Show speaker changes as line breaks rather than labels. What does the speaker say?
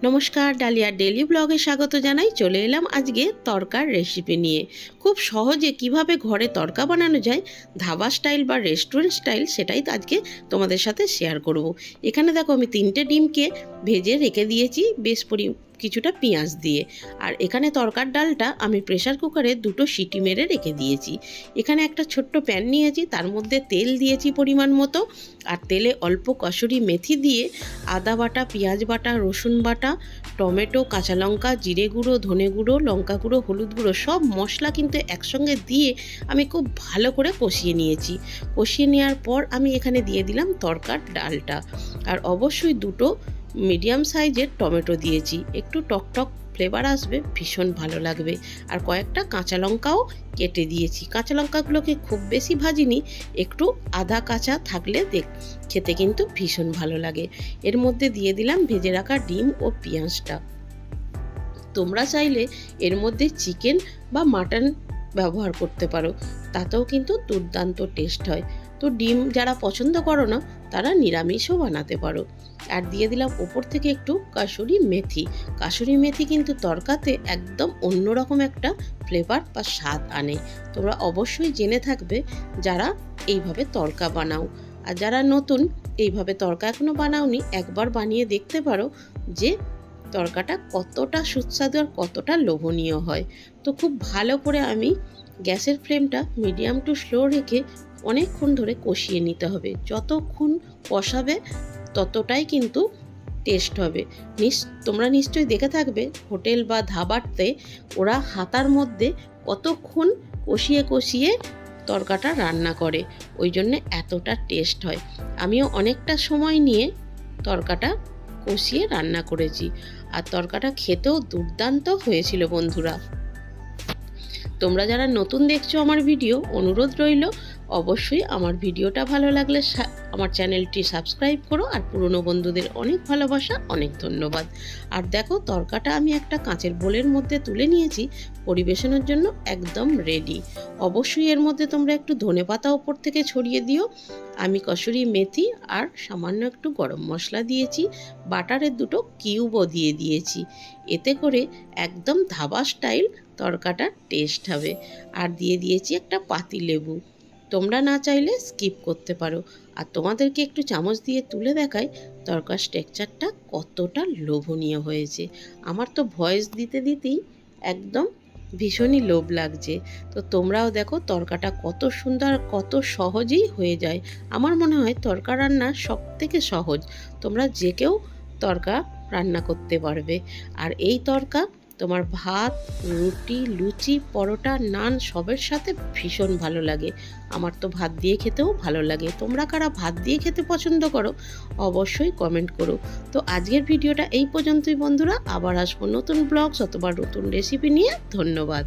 नमस्कार डालिया डेली ब्लगे स्वागत जानाई चले एलाम आज के तड़कार रेसिपि निये खूब सहजे किभाबे घरे तड़का बनानो जाए धाबा स्टाइल बा रेस्टुरेंट स्टाइल सेटाई आज के तोमादेर साथे शेयर करब। एखाने देखो आमि 3टे डिम के भेजे रेखे दिएछि बेश কিছুটা পেঁয়াজ দিয়ে। আর এখানে তরকার ডালটা আমি প্রেসার কুকারে দুটো সিটি মেরে রেখে দিয়েছি। এখানে একটা ছোট্ট প্যান নিয়েছি, তার মধ্যে তেল দিয়েছি পরিমাণ মতো, আর তেলে অল্প কসুরি মেথি দিয়ে আদা বাটা, পেঁয়াজ বাটা, রসুন বাটা, টমেটো, কাঁচা লঙ্কা, জিরে গুঁড়ো, ধনে গুঁড়ো, লঙ্কা গুঁড়ো, হলুদ গুঁড়ো সব মশলা কিন্তু একসঙ্গে দিয়ে আমি খুব ভালো করে কষিয়ে নিয়েছি। কষিয়ে নেওয়ার পর আমি এখানে দিয়ে দিলাম তরকার ডালটা, আর অবশ্যই দুটো মিডিয়াম সাইজের টমেটো দিয়েছি, একটু টকটক ফ্লেভার আসবে, ভীষণ ভালো লাগবে। আর কয়েকটা কাঁচা লঙ্কাও কেটে দিয়েছি। কাঁচা লঙ্কাগুলোকে খুব বেশি ভাজিনি, একটু আধা কাঁচা থাকলে খেতে কিন্তু ভীষণ ভালো লাগে। এর মধ্যে দিয়ে দিলাম ভেজে রাখা ডিম ও পেঁয়াজটা। তোমরা চাইলে এর মধ্যে চিকেন বা মাটন ব্যবহার করতে পারো, তাতেও কিন্তু দুর্দান্ত টেস্ট হয়। তো ডিম যারা পছন্দ করো না তারা নিরামিষও বানাতে পারো। আর দিয়ে দিলাম ওপর থেকে একটু কাসুরি মেথি। কাসুরি মেথি কিন্তু তরকাতে একদম অন্যরকম একটা ফ্লেভার বা স্বাদ আনে। তোমরা অবশ্যই জেনে থাকবে যারা এইভাবে তরকা বানাও, আর যারা নতুন এইভাবে তরকা এখনো বানাওনি একবার বানিয়ে দেখতে পারো যে তরকাটা কতটা সুস্বাদু আর কতটা লোভনীয় হয়। তো খুব ভালো করে আমি গ্যাসের ফ্লেমটা মিডিয়াম টু স্লো রেখে অনেকক্ষণ ধরে কষিয়ে নিতে হবে। যতক্ষণ কষাবে ততটাই কিন্তু টেস্ট হবে। তোমরা নিশ্চয়ই দেখে থাকবে হোটেল বা ধাবাতে ওরা হাতার মধ্যে কতক্ষণ কষিয়ে কষিয়ে তরকাটা রান্না করে, ওই জন্য এতটা টেস্ট হয়। আমিও অনেকটা সময় নিয়ে তরকাটা কষিয়ে রান্না করেছি, আর তরকাটা খেতেও দুর্দান্ত হয়েছিল বন্ধুরা। তোমরা যারা নতুন দেখছো আমার ভিডিও, অনুরোধ রইল অবশ্যই আমার ভিডিওটা ভালো লাগলে আমার চ্যানেলটি সাবস্ক্রাইব করো, আর পুরনো বন্ধুদের অনেক ভালোবাসা, অনেক ধন্যবাদ। আর দেখো তরকাটা আমি একটা কাঁচের বোলের মধ্যে তুলে নিয়েছি, পরিবেশনের জন্য একদম রেডি। অবশ্যই এর মধ্যে তোমরা একটু ধনেপাতা ওপর থেকে ছড়িয়ে দিও। আমি কসুরি মেথি আর সামান্য একটু গরম মশলা দিয়েছি, বাটারের দুটো কিউবও দিয়ে দিয়েছি। এতে করে একদম ধাবা স্টাইল তরকাটা টেস্ট হবে। আর দিয়ে দিয়েছি একটা পাতিলেবু, তোমরা না চাইলে স্কিপ করতে পারো। আর তোমাদেরকে একটু চামচ দিয়ে তুলে দেখাই তরকার টেক্সচারটা কতটা লোভনীয় হয়েছে। আমার তো ভয়েস দিতে দিতেই একদম ভীষণই লোভ লাগছে। তো তোমরাও দেখো তরকাটা কত সুন্দর, কত সহজেই হয়ে যায়। আমার মনে হয় তরকা রান্না সবথেকে সহজ, তোমরা যে কেউ তরকা রান্না করতে পারবে। আর এই তরকা তোমার ভাত, রুটি, লুচি, পরোটা, নান সবের সাথে ভীষণ ভালো লাগে। আমার তো ভাত দিয়ে খেতেও ভালো লাগে। তোমরা কারা ভাত দিয়ে খেতে পছন্দ করো অবশ্যই কমেন্ট করো। তো আজকের ভিডিওটা এই পর্যন্তই বন্ধুরা, আবার আসবো নতুন ব্লগস অথবা নতুন রেসিপি নিয়ে। ধন্যবাদ।